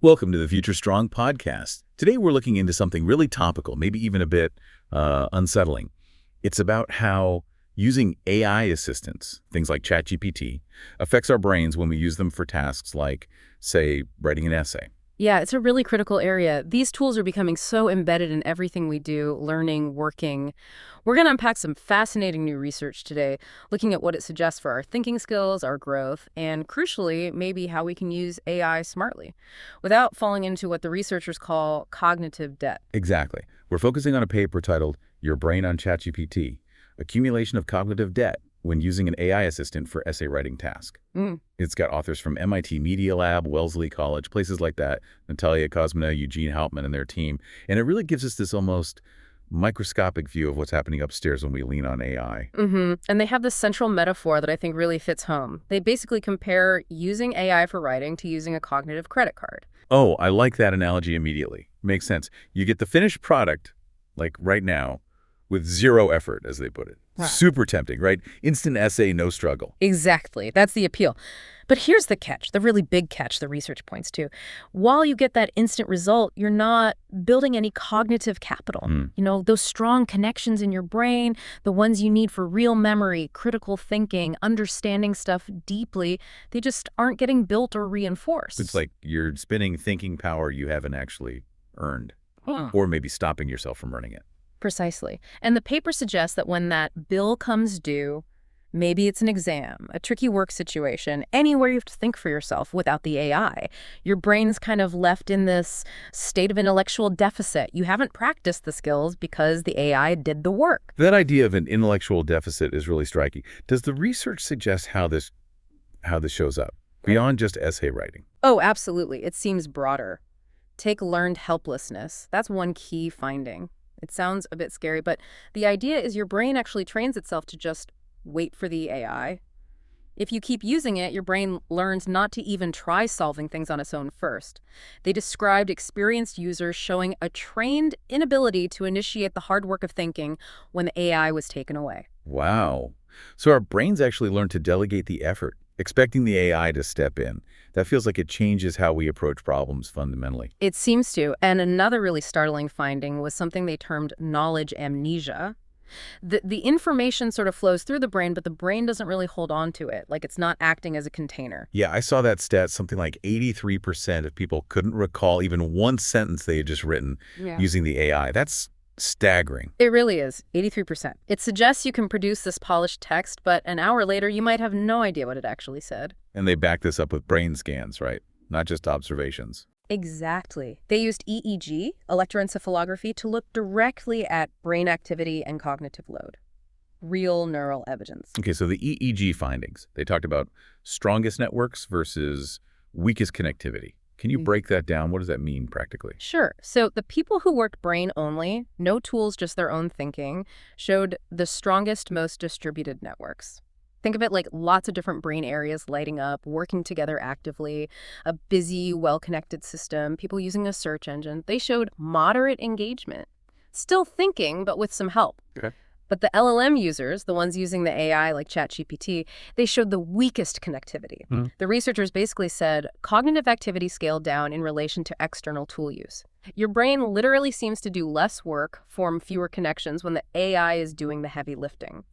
Welcome to the Future Strong podcast. Today we're looking into something really topical, maybe even a bit unsettling. It's about how using AI assistants, things like ChatGPT, affects our brains when we use them for tasks like, say, writing an essay. Yeah, it's a really critical area. These tools are becoming so embedded in everything we do, learning, working. We're going to unpack some fascinating new research today, looking at what it suggests for our thinking skills, our growth, and crucially, maybe how we can use AI smartly without falling into what the researchers call cognitive debt. Exactly. We're focusing on a paper titled Your Brain on ChatGPT, Accumulation of Cognitive Debt when Using an AI Assistant for Essay Writing Task. It's got authors from MIT Media Lab, Wellesley College, places like that, Natalia Kosmina, Eugene Hauptman, and their team. And it really gives us this almost microscopic view of what's happening upstairs when we lean on AI. And they have this central metaphor that I think really fits home. They basically compare using AI for writing to using a cognitive credit card. Oh, I like that analogy immediately. Makes sense. You get the finished product, like right now, with zero effort, as they put it. Right. Super tempting, right? Instant essay, no struggle. Exactly. That's the appeal. But here's the catch, the really big catch the research points to. While you get that instant result, you're not building any cognitive capital. You know, those strong connections in your brain, the ones you need for real memory, critical thinking, understanding stuff deeply, they just aren't getting built or reinforced. It's like you're spinning thinking power you haven't actually earned, or maybe stopping yourself from earning it. Precisely. And the paper suggests that when that bill comes due, maybe it's an exam, a tricky work situation, anywhere you have to think for yourself without the AI, your brain's kind of left in this state of intellectual deficit. You haven't practiced the skills because the AI did the work. That idea of an intellectual deficit is really striking. Does the research suggest how this shows up, beyond just essay writing? Oh, absolutely. It seems broader. Take learned helplessness. That's one key finding. It sounds a bit scary, but the idea is your brain actually trains itself to just wait for the AI. If you keep using it, your brain learns not to even try solving things on its own first. They described experienced users showing a trained inability to initiate the hard work of thinking when the AI was taken away. Wow. So our brains actually learn to delegate the effort, expecting the AI to step in. That feels like it changes how we approach problems fundamentally. It seems to. And another really startling finding was something they termed knowledge amnesia. The information sort of flows through the brain, but the brain doesn't really hold on to it, like it's not acting as a container. Yeah, I saw that stat, something like 83% of people couldn't recall even one sentence they had just written using the AI. That's staggering. It really is, 83%. It suggests you can produce this polished text, but an hour later you might have no idea what it actually said. And they back this up with brain scans, right? Not just observations. Exactly. They used EEG, electroencephalography, to look directly at brain activity and cognitive load. Real neural evidence. Okay, so the EEG findings, they talked about strongest networks versus weakest connectivity. Can you break that down? What does that mean practically? Sure. So the people who worked brain only, no tools, just their own thinking, showed the strongest, most distributed networks. Think of it like lots of different brain areas lighting up, working together actively, a busy, well-connected system, people using a search engine. They showed moderate engagement. Still thinking, but with some help. Okay. But the LLM users, the ones using the AI like ChatGPT, they showed the weakest connectivity. The researchers basically said cognitive activity scaled down in relation to external tool use. Your brain literally seems to do less work, form fewer connections when the AI is doing the heavy lifting.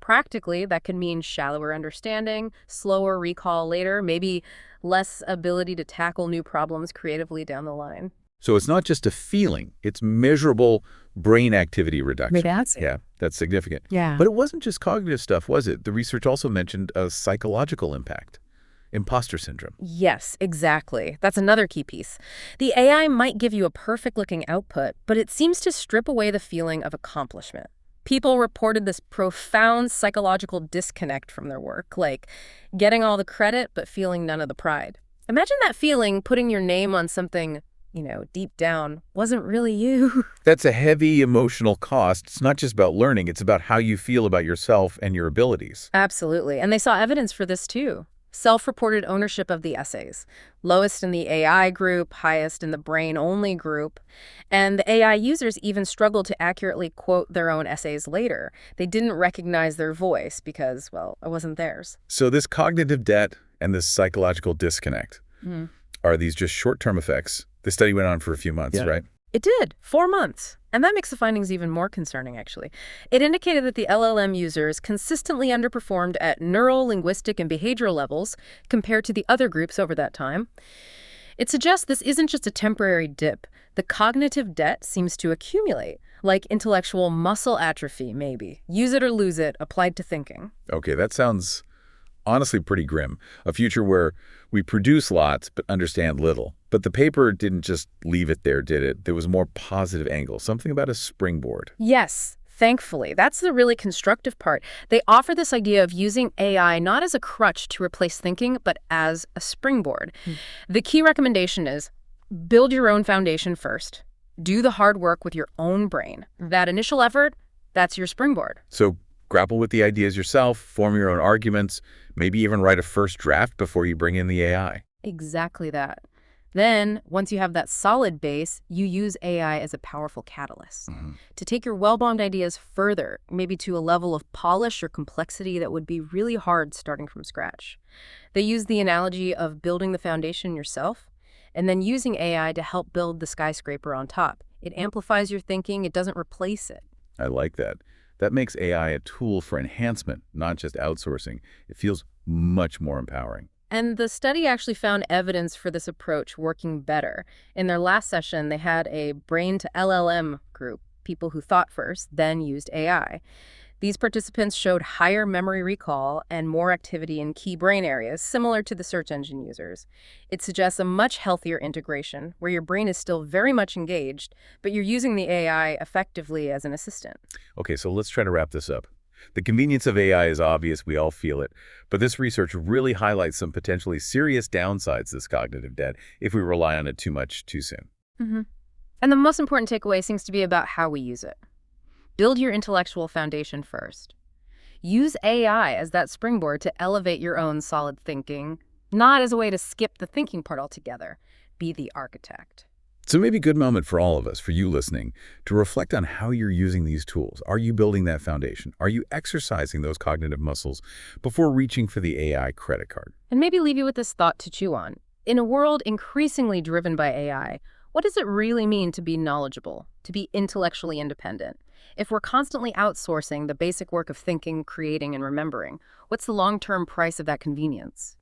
Practically, that can mean shallower understanding, slower recall later, maybe less ability to tackle new problems creatively down the line. So it's not just a feeling, it's measurable brain activity reduction. Yeah, that's significant. Yeah. But it wasn't just cognitive stuff, was it? The research also mentioned a psychological impact, imposter syndrome. Yes, exactly. That's another key piece. The AI might give you a perfect-looking output, but it seems to strip away the feeling of accomplishment. People reported this profound psychological disconnect from their work, like getting all the credit but feeling none of the pride. Imagine that feeling, putting your name on something, deep down, wasn't really you. That's a heavy emotional cost. It's not just about learning, it's about how you feel about yourself and your abilities. Absolutely. And they saw evidence for this too. Self-reported ownership of the essays. Lowest in the AI group, highest in the brain-only group. And the AI users even struggled to accurately quote their own essays later. They didn't recognize their voice because, well, it wasn't theirs. So this cognitive debt and this psychological disconnect, Are these just short-term effects? The study went on for a few months, right? It did, 4 months. And that makes the findings even more concerning, actually. It indicated that the LLM users consistently underperformed at neural, linguistic, and behavioral levels compared to the other groups over that time. It suggests this isn't just a temporary dip. The cognitive debt seems to accumulate, like intellectual muscle atrophy, maybe. Use it or lose it, applied to thinking. Okay, that sounds honestly pretty grim. A future where we produce lots but understand little. But the paper didn't just leave it there, did it? There was a more positive angle, something about a springboard. Yes, thankfully. That's the really constructive part. They offer this idea of using AI not as a crutch to replace thinking, but as a springboard. The key recommendation is build your own foundation first. Do the hard work with your own brain. That initial effort, that's your springboard. So grapple with the ideas yourself, form your own arguments, maybe even write a first draft before you bring in the AI. Exactly that. Then, once you have that solid base, you use AI as a powerful catalyst to take your well-bombed ideas further, maybe to a level of polish or complexity that would be really hard starting from scratch. They use the analogy of building the foundation yourself and then using AI to help build the skyscraper on top. It amplifies your thinking. It doesn't replace it. I like that. That makes AI a tool for enhancement, not just outsourcing. It feels much more empowering. And the study actually found evidence for this approach working better. In their last session, they had a brain to LLM group, people who thought first, then used AI. These participants showed higher memory recall and more activity in key brain areas, similar to the search engine users. It suggests a much healthier integration, where your brain is still very much engaged, but you're using the AI effectively as an assistant. Okay, so let's try to wrap this up. The convenience of AI is obvious, we all feel it, but this research really highlights some potentially serious downsides to this cognitive debt if we rely on it too much too soon. And the most important takeaway seems to be about how we use it. Build your intellectual foundation first. Use AI as that springboard to elevate your own solid thinking, not as a way to skip the thinking part altogether. Be the architect. So maybe a good moment for all of us, for you listening, to reflect on how you're using these tools. Are you building that foundation? Are you exercising those cognitive muscles before reaching for the AI credit card? And maybe leave you with this thought to chew on. In a world increasingly driven by AI, what does it really mean to be knowledgeable, to be intellectually independent? If we're constantly outsourcing the basic work of thinking, creating, and remembering, what's the long-term price of that convenience?